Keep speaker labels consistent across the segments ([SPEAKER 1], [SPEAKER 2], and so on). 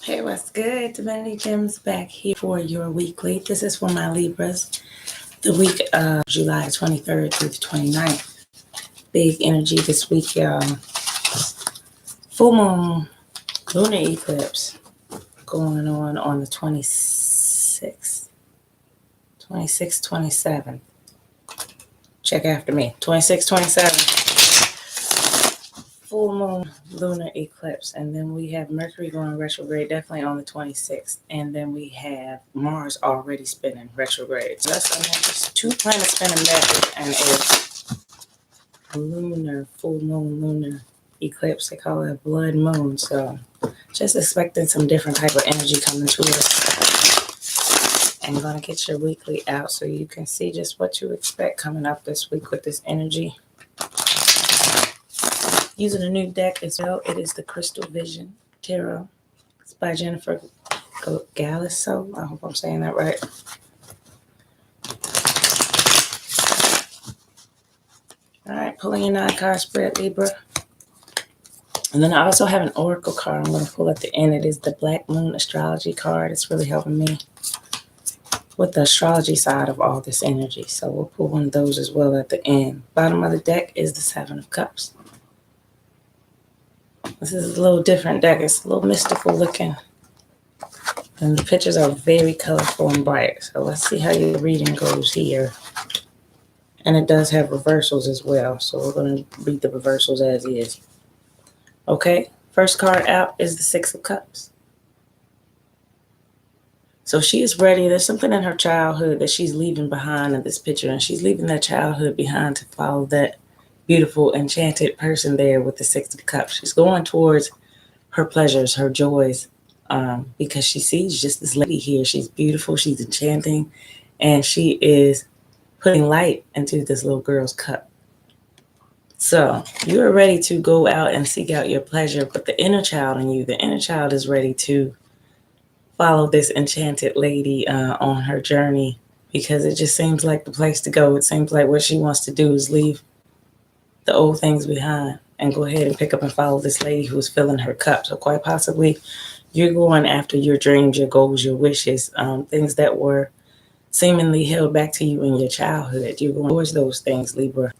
[SPEAKER 1] Hey, what's good? Divinity Gems back here for your weekly. This is for my Libras. The week of July 23rd through the 29th. Big energy this week, y'all. Full moon, lunar eclipse going on the 26th, 26th, 27th. Check after me. 26th, 27th. Full moon, lunar eclipse. And then we have Mercury going retrograde definitely on the 26th. And then we have Mars already spinning retrograde. So that's just two planets spinning backwards and a lunar, full moon lunar eclipse. They call it a blood moon. So just expecting some different type of energy coming to us. And going to get your weekly out so you can see just what to expect coming up this week with this energy. Using a new deck as well. It is the Crystal Vision Tarot. It's by Jennifer Galliso. I hope I'm saying that right. All right, pulling your 9-card spread, Libra. And then I also have an oracle card I'm going to pull at the end. It is the Black Moon Astrology card. It's really helping me with the astrology side of all this energy. So we'll pull one of those as well at the end. Bottom of the deck is the 7 of Cups. This is a little different deck. It's a little mystical looking. And the pictures are very colorful and bright. So let's see how your reading goes here. And it does have reversals as well. So we're going to read the reversals as is. Okay, first card out is the 6 of Cups. So she is ready. There's something in her childhood that she's leaving behind in this picture. And she's leaving that childhood behind to follow that beautiful, enchanted person there with the 6 of Cups. She's going towards her pleasures, her joys, because she sees just this lady here. She's beautiful, she's enchanting, and she is putting light into this little girl's cup. So you are ready to go out and seek out your pleasure, but the inner child in you, the inner child is ready to follow this enchanted lady on her journey because it just seems like the place to go. It seems like what she wants to do is leave the old things behind and go ahead and pick up and follow this lady who's filling her cup. So quite possibly you're going after your dreams, your goals, your wishes, things that were seemingly held back to you in your childhood. You're going towards those things, Libra,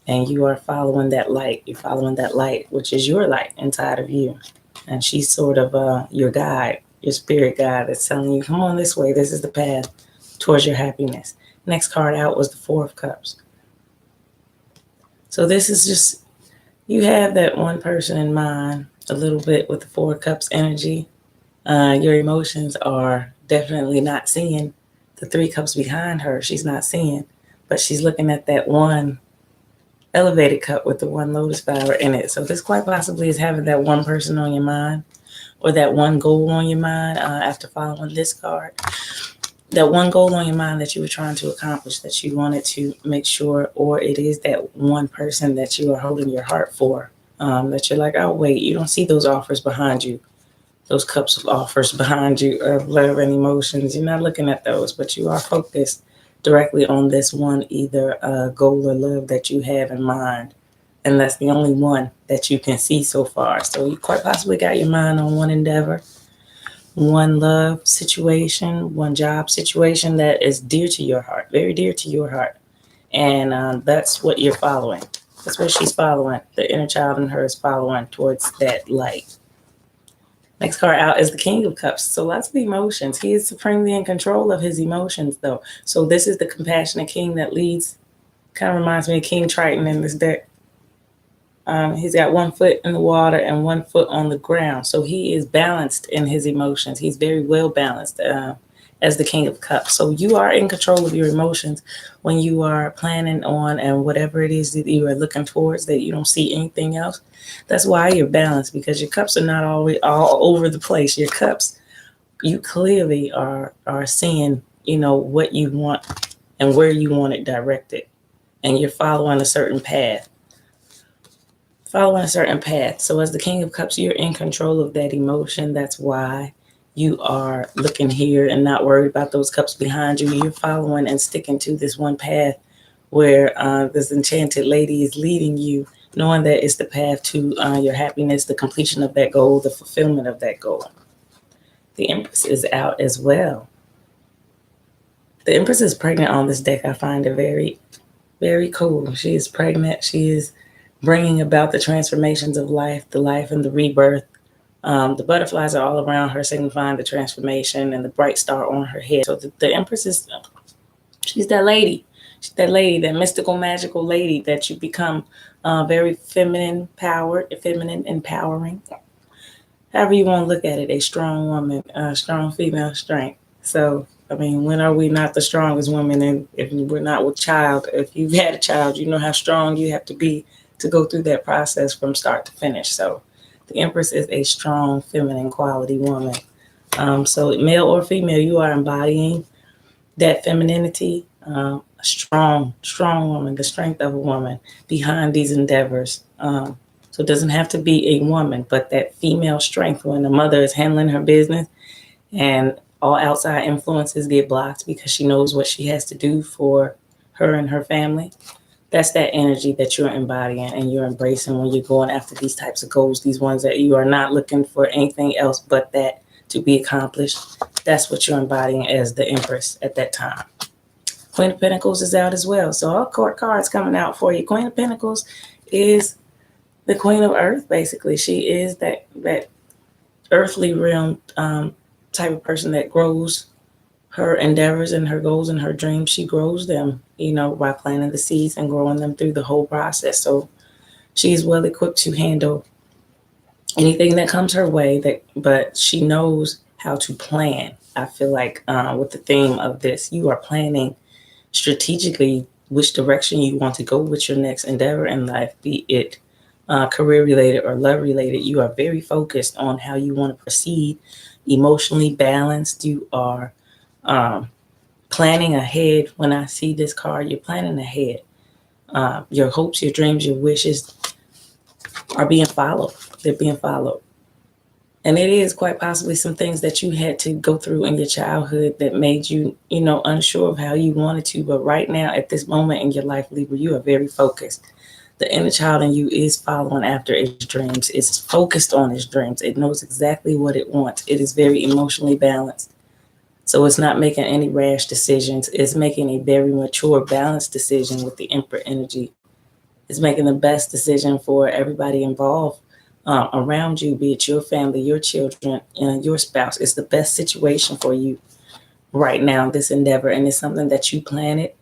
[SPEAKER 1] and you are following that light. You're following that light, which is your light inside of you. And she's sort of your guide, your spirit guide that's telling you, come on this way. This is the path towards your happiness. Next card out was the 4 of Cups. So this is just, you have that one person in mind a little bit with the 4 of Cups energy. Your emotions are definitely not seeing the 3 cups behind her. She's not seeing, but she's looking at that one elevated cup with the one lotus flower in it. So this quite possibly is having that one person on your mind or that one goal on your mind after following this card. That one goal on your mind that you were trying to accomplish, that you wanted to make sure, or it is that one person that you are holding your heart for, that you're like, oh, wait, you don't see those offers behind you, those cups of offers behind you of love and emotions. You're not looking at those, but you are focused directly on this one, either goal or love that you have in mind. And that's the only one that you can see so far. So you quite possibly got your mind on one endeavor, one love situation, one job situation that is dear to your heart, very dear to your heart. And that's what you're following. That's what she's following. The inner child in her is following towards that light. Next card out is the King of Cups. So lots of emotions. He is supremely in control of his emotions, though. So this is the compassionate king that leads. Kind of reminds me of King Triton in this deck. He's got 1 foot in the water and 1 foot on the ground. So he is balanced in his emotions. He's very well balanced as the King of Cups. So you are in control of your emotions when you are planning on and whatever it is that you are looking towards, that you don't see anything else. That's why you're balanced, because your cups are not always all over the place. Your cups, you clearly are seeing, what you want and where you want it directed. And you're following a certain path. So as the King of Cups, you're in control of that emotion. That's why you are looking here and not worried about those cups behind you. You're following and sticking to this one path where this enchanted lady is leading you, knowing that it's the path to your happiness, the completion of that goal, the fulfillment of that goal. The Empress is out as well. The Empress is pregnant on this deck. I find it very, very cool. She is pregnant. She is bringing about the transformations of life, the life and the rebirth. The butterflies are all around her, signifying the transformation, and the bright star on her head. So the Empress is, she's that lady. She's that lady, that mystical, magical lady that you become very feminine powered, feminine empowering. However you want to look at it, a strong woman, strong female strength. So, I mean, when are we not the strongest woman? And if we're not with child, if you've had a child, you know how strong you have to be to go through that process from start to finish. So, the Empress is a strong, feminine quality woman. So, male or female, you are embodying that femininity, strong woman, the strength of a woman behind these endeavors. So it doesn't have to be a woman, but that female strength when the mother is handling her business and all outside influences get blocked because she knows what she has to do for her and her family. That's that energy that you're embodying and you're embracing when you're going after these types of goals, these ones that you are not looking for anything else but that to be accomplished. That's what you're embodying as the Empress at that time. Queen of Pentacles is out as well. So all court cards coming out for you. Queen of Pentacles is the Queen of Earth, basically. She is that earthly realm type of person that grows her endeavors and her goals and her dreams. She grows them, by planting the seeds and growing them through the whole process. So she's well equipped to handle anything that comes her way, but she knows how to plan. I feel like with the theme of this, you are planning strategically which direction you want to go with your next endeavor in life, be it career related or love related. You are very focused on how you want to proceed, emotionally balanced. You are planning ahead. When I see this card, you're planning ahead. Your hopes, your dreams, your wishes are being followed. They're being followed. And it is quite possibly some things that you had to go through in your childhood that made you, unsure of how you wanted to. But right now, at this moment in your life, Libra, you are very focused. The inner child in you is following after its dreams. It's focused on its dreams. It knows exactly what it wants. It is very emotionally balanced. So it's not making any rash decisions. It's making a very mature, balanced decision with the Emperor energy. It's making the best decision for everybody involved around you, be it your family, your children, your spouse. It's the best situation for you right now, this endeavor. And it's something that you planted.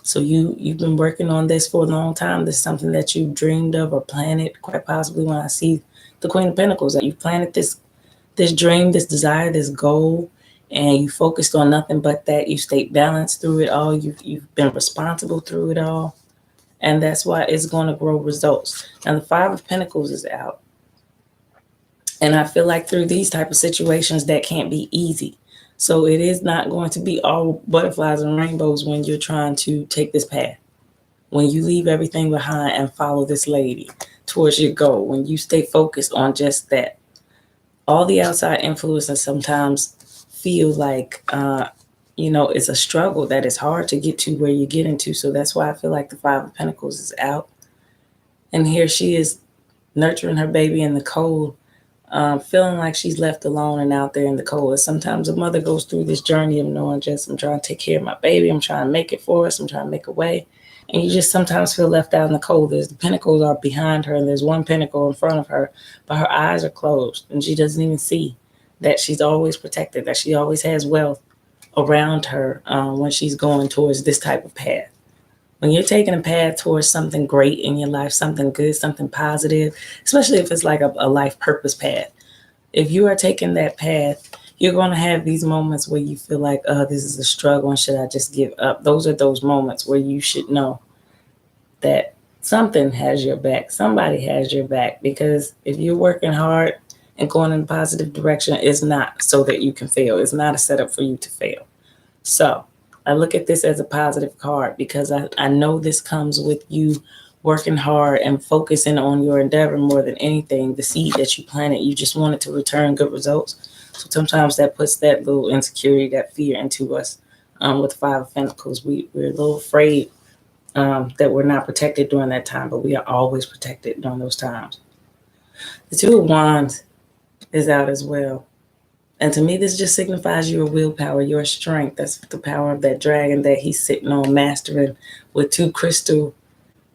[SPEAKER 1] So you've been working on this for a long time. This is something that you dreamed of or planned, quite possibly when I see the Queen of Pentacles. That you planted this dream, this desire, this goal, and you focused on nothing but that. You stayed balanced through it all. You've been responsible through it all. And that's why it's going to grow results. Now, the Five of Pentacles is out. And I feel like through these type of situations, that can't be easy. So it is not going to be all butterflies and rainbows when you're trying to take this path. When you leave everything behind and follow this lady towards your goal, when you stay focused on just that, all the outside influences sometimes feel like, it's a struggle that is hard to get to where you get into. So that's why I feel like the Five of Pentacles is out. And here she is nurturing her baby in the cold, feeling like she's left alone and out there in the cold. Sometimes a mother goes through this journey of knowing I'm trying to take care of my baby. I'm trying to make it for us. I'm trying to make a way. And you just sometimes feel left out in the cold. The pentacles are behind her and there's one pentacle in front of her, but her eyes are closed and she doesn't even see that she's always protected, that she always has wealth around her when she's going towards this type of path. When you're taking a path towards something great in your life, something good, something positive, especially if it's like a life purpose path. If you are taking that path, you're going to have these moments where you feel like, oh, this is a struggle and should I just give up? Those are those moments where you should know that something has your back. Somebody has your back, because if you're working hard and going in a positive direction, it's not so that you can fail. It's not a setup for you to fail. So I look at this as a positive card because I know this comes with you working hard and focusing on your endeavor more than anything. The seed that you planted, you just wanted to return good results. So sometimes that puts that little insecurity, that fear into us. With the Five of Pentacles, we're a little afraid that we're not protected during that time, but we are always protected during those times. The Two of Wands is out as well. And to me, this just signifies your willpower, your strength. That's the power of that dragon that he's sitting on mastering with two crystal,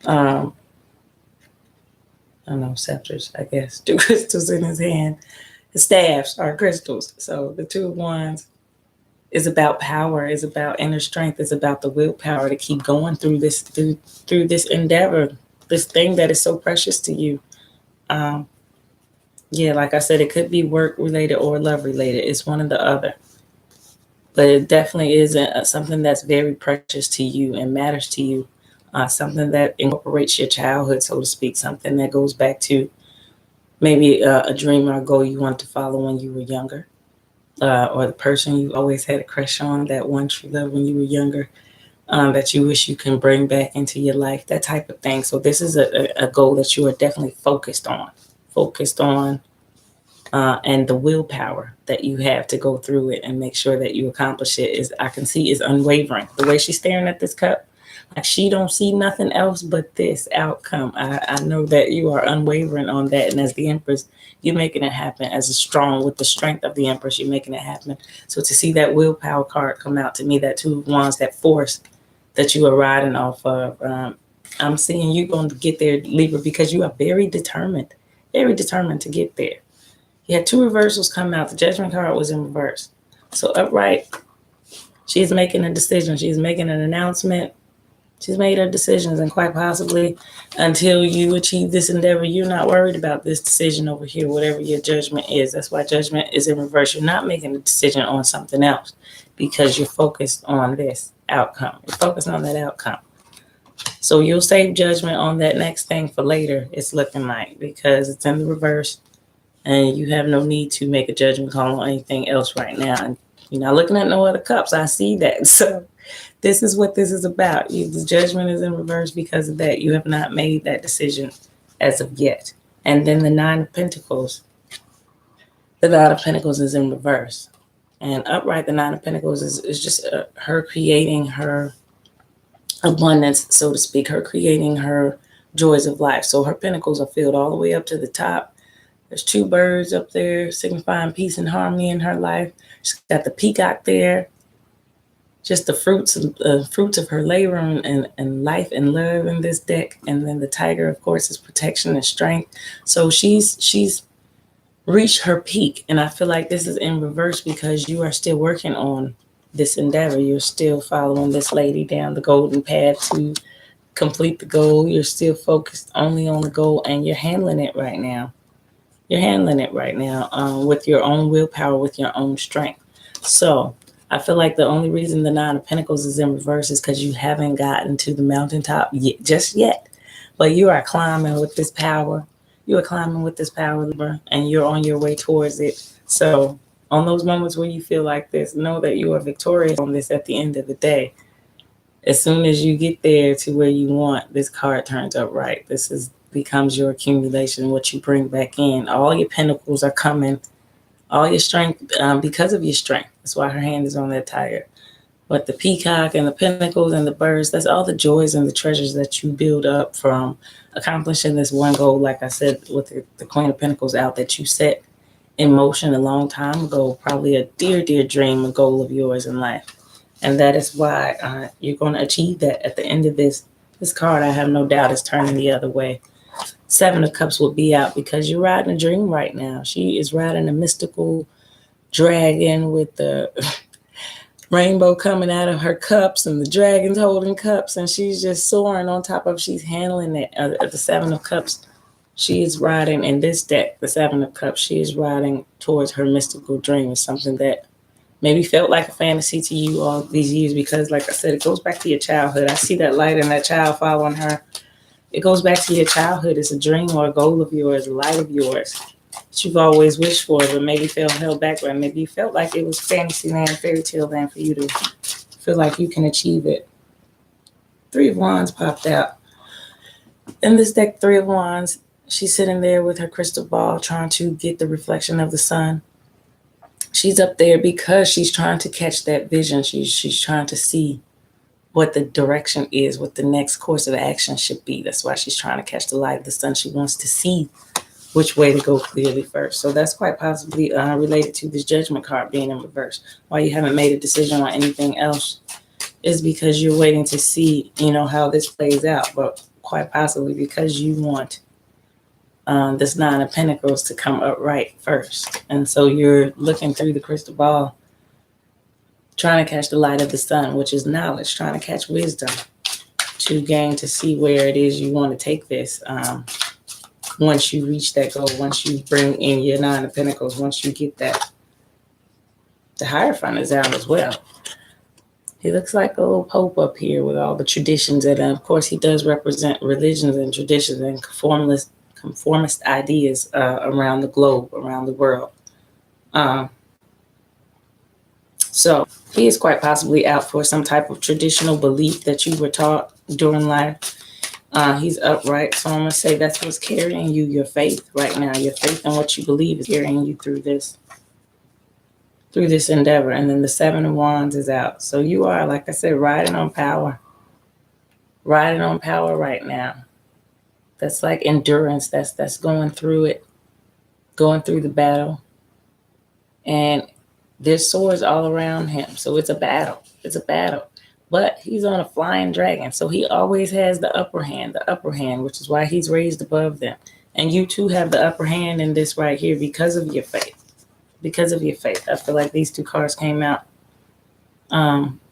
[SPEAKER 1] I don't know, scepters, I guess. Two crystals in his hand. The staffs are crystals. So the two of wands is about power, is about inner strength, is about the willpower to keep going through this endeavor, this thing that is so precious to you. Yeah, like I said, it could be work related or love related. It's one or the other. But it definitely is something that's very precious to you and matters to you. Something that incorporates your childhood, so to speak, something that goes back to maybe a dream or a goal you want to follow when you were younger, or the person you always had a crush on, that one true love when you were younger, that you wish you can bring back into your life, that type of thing. So this is a goal that you are definitely focused on, and the willpower that you have to go through it and make sure that you accomplish it is, I can see, is unwavering. The way she's staring at this cup, like she don't see nothing else but this outcome. I know that you are unwavering on that. And as the Empress, you're making it happen. As a strong, with the strength of the Empress, you're making it happen. So to see that willpower card come out to me, that two of wands, that force that you are riding off of, I'm seeing you going to get there, Libra, because you are very determined to get there. You had two reversals come out. The Judgment card was in reverse. So upright, she's making a decision. She's making an announcement. She's made her decisions, and quite possibly until you achieve this endeavor, you're not worried about this decision over here, whatever your judgment is. That's why judgment is in reverse. You're not making a decision on something else because you're focused on this outcome. You're focused on that outcome. So you'll save judgment on that next thing for later, it's looking like, because it's in the reverse. And you have no need to make a judgment call on anything else right now. And you're not looking at no other cups. I see that. So this is what this is about. The judgment is in reverse because of that. You have not made that decision as of yet. And then the Nine of Pentacles. The Nine of Pentacles is in reverse. And upright, the Nine of Pentacles is just her creating her abundance, so to speak. Her creating her joys of life. So her pentacles are filled all the way up to the top. There's two birds up there signifying peace and harmony in her life. She's got the peacock there. Just the fruits of her labor and life and love in this deck. And then the tiger, of course, is protection and strength. So she's reached her peak. And I feel like this is in reverse because you are still working on this endeavor. You're still following this lady down the golden path to complete the goal. You're still focused only on the goal, and you're handling it right now. You're handling it right now with your own willpower, with your own strength. So I feel like the only reason the Nine of Pentacles is in reverse is because you haven't gotten to the mountaintop just yet. But you are climbing with this power. You are climbing with this power, Libra, and you're on your way towards it. So on those moments where you feel like this, know that you are victorious on this at the end of the day. As soon as you get there to where you want, this card turns up right. This becomes your accumulation, what you bring back in. All your pentacles are coming, all your strength, because of your strength. That's why her hand is on that tiger. But the peacock and the pentacles and the birds, that's all the joys and the treasures that you build up from accomplishing this one goal, like I said, with the Queen of Pentacles out, that you set in motion a long time ago, probably a dear, dear dream, a goal of yours in life. And that is why you're going to achieve that at the end of this. This card, I have no doubt, is turning the other way. Seven of Cups will be out because you're riding a dream right now. She is riding a mystical dragon with the rainbow coming out of her cups and the dragons holding cups, and she's just soaring on top of, she's handling it. The Seven of Cups, she is riding in this deck, the Seven of Cups, she is riding towards her mystical dream. It's something that maybe felt like a fantasy to you all these years because, like I said, it goes back to your childhood. I see that light and that child following her. It goes back to your childhood. It's a dream or a goal of yours, a light of yours that you've always wished for, but maybe felt held back by. Maybe you felt like it was fantasy land, fairy tale land for you to feel like you can achieve it. Three of Wands popped out. In this deck, Three of Wands, she's sitting there with her crystal ball trying to get the reflection of the sun. She's up there because she's trying to catch that vision. She's trying to see what the direction is, what the next course of action should be. That's why she's trying to catch the light of the sun. She wants to see which way to go clearly first. So that's quite possibly related to this Judgment card being in reverse. Why you haven't made a decision on anything else is because you're waiting to see, how this plays out. But quite possibly because you want this Nine of Pentacles to come upright first. And so you're looking through the crystal ball, trying to catch the light of the sun, which is knowledge, trying to catch wisdom to gain to see where it is you want to take this. Once you reach that goal, once you bring in your Nine of Pentacles, once you get that, the Hierophant is out as well. He looks like a little pope up here with all the traditions. And of course, he does represent religions and traditions and conformist ideas around the globe, around the world. So he is quite possibly out for some type of traditional belief that you were taught during life. He's upright. So I'm going to say that's what's carrying you, your faith right now. Your faith in what you believe is carrying you through this endeavor. And then the Seven of Wands is out. So you are, like I said, riding on power right now. That's like endurance. That's going through it, going through the battle. And there's swords all around him. So it's a battle. But he's on a flying dragon. So he always has the upper hand, which is why he's raised above them. And you too have the upper hand in this right here because of your faith. I feel like these two cards came out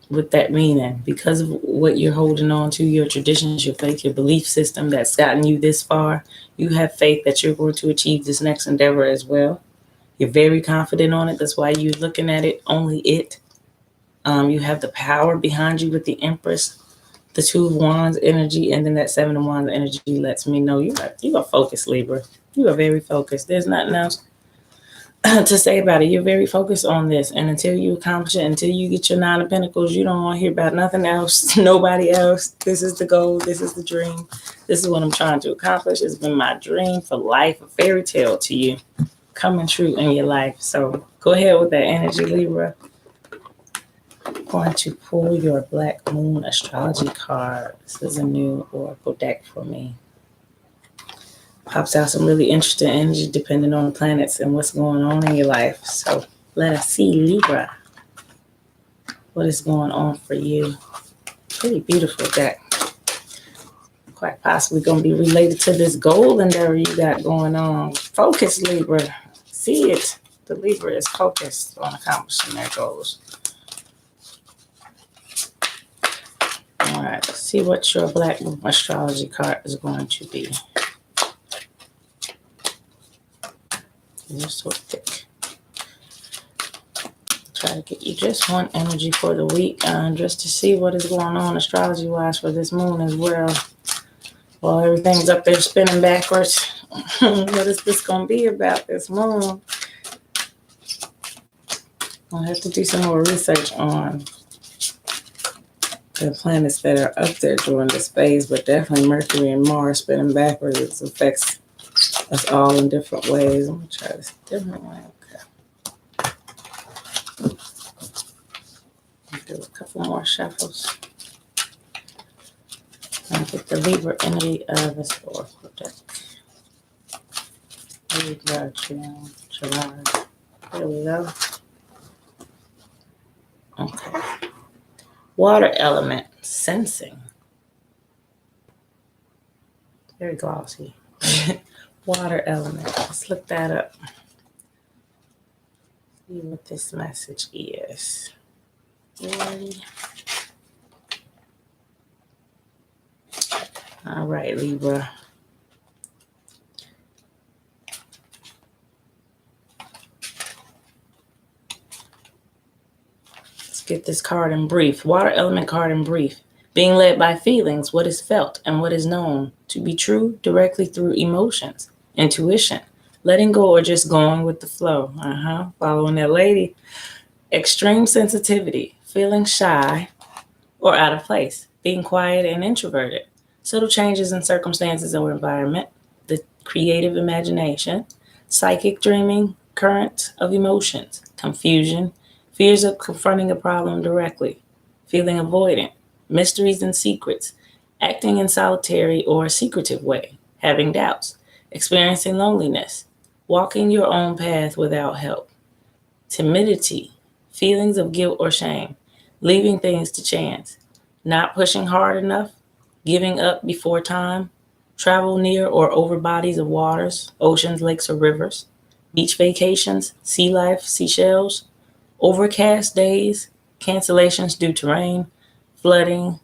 [SPEAKER 1] with that meaning. Because of what you're holding on to, your traditions, your faith, your belief system that's gotten you this far. You have faith that you're going to achieve this next endeavor as well. You're very confident on it. That's why you're looking at it, only it. You have the power behind you with the Empress, the Two of Wands energy, and then that Seven of Wands energy lets me know you are focused, Libra. You are very focused. There's nothing else to say about it. You're very focused on this, and until you accomplish it, until you get your Nine of Pentacles, you don't want to hear about nothing else, nobody else. This is the goal. This is the dream. This is what I'm trying to accomplish. It's been my dream for life, a fairy tale to you, coming true in your life. So go ahead with that energy, Libra. I'm going to pull your Black Moon astrology card. This is a new oracle deck for me. Pops out some really interesting energy depending on the planets and what's going on in your life. So let us see, Libra, what is going on for you. Pretty beautiful deck. Quite possibly going to be related to this goal endeavor you got going on. Focus, Libra. See it. The Libra is focused on accomplishing their goals. All right, let's see what your Black Moon astrology card is going to be. You're so thick. Try to get you just one energy for the week, just to see what is going on astrology-wise for this moon as well. While everything's up there spinning backwards, what is this going to be about this moon? I'll have to do some more research on the planets that are up there during this phase, but definitely Mercury and Mars spinning backwards. It affects us all in different ways. I'm going to try this different way. Okay. Do a couple more shuffles. And get the Libra energy of this oracle deck. Libra, July. There we go. Okay. Water element, sensing. Very glossy. Water element. Let's look that up. See what this message is. All right, Libra. Let's get this card in brief. Water element card in brief. Being led by feelings, what is felt and what is known to be true directly through emotions, intuition, letting go or just going with the flow. Following that lady. Extreme sensitivity, feeling shy or out of place, being quiet and introverted, subtle changes in circumstances or environment, the creative imagination, psychic dreaming, current of emotions, confusion, fears of confronting a problem directly, feeling avoidant, mysteries and secrets, acting in solitary or secretive way, having doubts, experiencing loneliness, walking your own path without help, timidity, feelings of guilt or shame, leaving things to chance, not pushing hard enough, giving up before time, travel near or over bodies of waters, oceans, lakes, or rivers, beach vacations, sea life, seashells, overcast days, cancellations due to rain, flooding,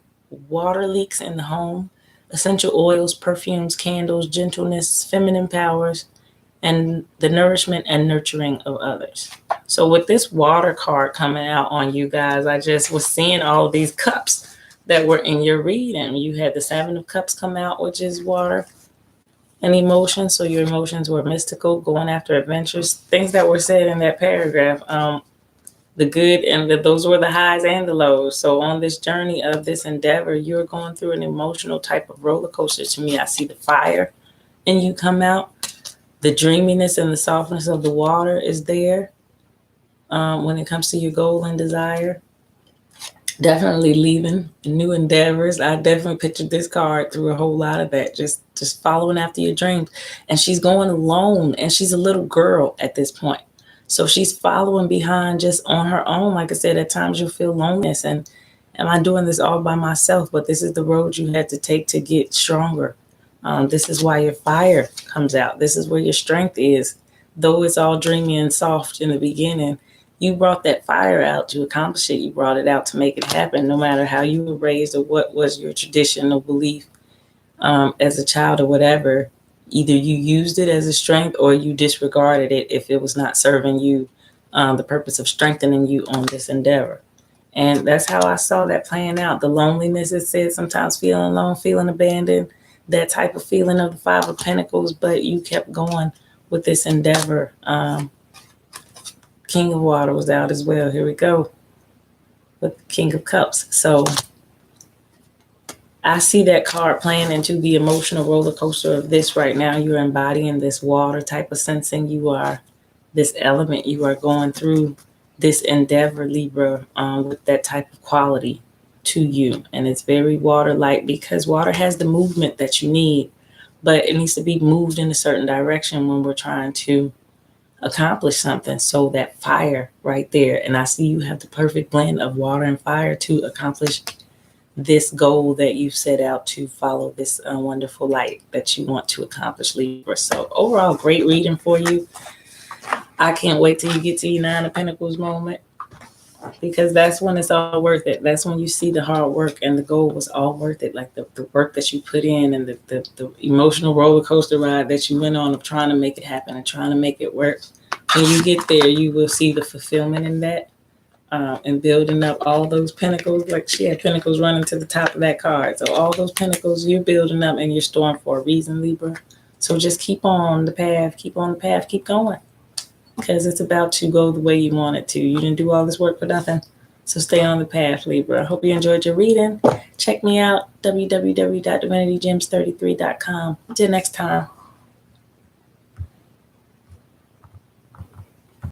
[SPEAKER 1] water leaks in the home, essential oils, perfumes, candles, gentleness, feminine powers, and the nourishment and nurturing of others. So with this water card coming out on you guys, I just was seeing all these cups that were in your reading. You had the Seven of Cups come out, which is water and emotions. So your emotions were mystical, going after adventures, things that were said in that paragraph. The good and those were the highs and the lows. So on this journey of this endeavor, you're going through an emotional type of roller coaster. To me, I see the fire and you come out. The dreaminess and the softness of the water is there when it comes to your goal and desire. Definitely leaving new endeavors. I definitely pictured this card through a whole lot of that. Just following after your dreams. And she's going alone, and she's a little girl at this point. So she's following behind just on her own. Like I said, at times you'll feel loneliness and am I doing this all by myself? But this is the road you had to take to get stronger. This is why your fire comes out. This is where your strength is. Though it's all dreamy and soft in the beginning, you brought that fire out to accomplish it. You brought it out to make it happen, no matter how you were raised or what was your traditional belief as a child or whatever. Either you used it as a strength or you disregarded it if it was not serving you the purpose of strengthening you on this endeavor. And that's how I saw that playing out. The loneliness, it said, sometimes feeling alone, feeling abandoned, that type of feeling of the Five of Pentacles, but you kept going with this endeavor. King of Water was out as well. Here we go with the King of Cups. So I see that card playing into the emotional roller coaster of this right now. You're embodying this water type of sensing. You are this element. You are going through this endeavor, Libra, with that type of quality to you. And it's very water-like because water has the movement that you need, but it needs to be moved in a certain direction when we're trying to accomplish something. So that fire right there, and I see you have the perfect blend of water and fire to accomplish this goal that you've set out to follow, this wonderful light that you want to accomplish, Libra. So overall, great reading for you. I can't wait till you get to your Nine of Pentacles moment, because that's when it's all worth it. That's when you see the hard work and the goal was all worth it. Like the work that you put in and the emotional roller coaster ride that you went on of trying to make it happen and trying to make it work. When you get there, you will see the fulfillment in that and building up all those pentacles. Like she had pentacles running to the top of that card. So all those pentacles you're building up and you're storing for a reason, Libra. So just keep on the path, keep on the path, keep going. Because it's about to go the way you want it to. You didn't do all this work for nothing. So stay on the path, Libra. I hope you enjoyed your reading. Check me out, www.divinitygems33.com. Until next time.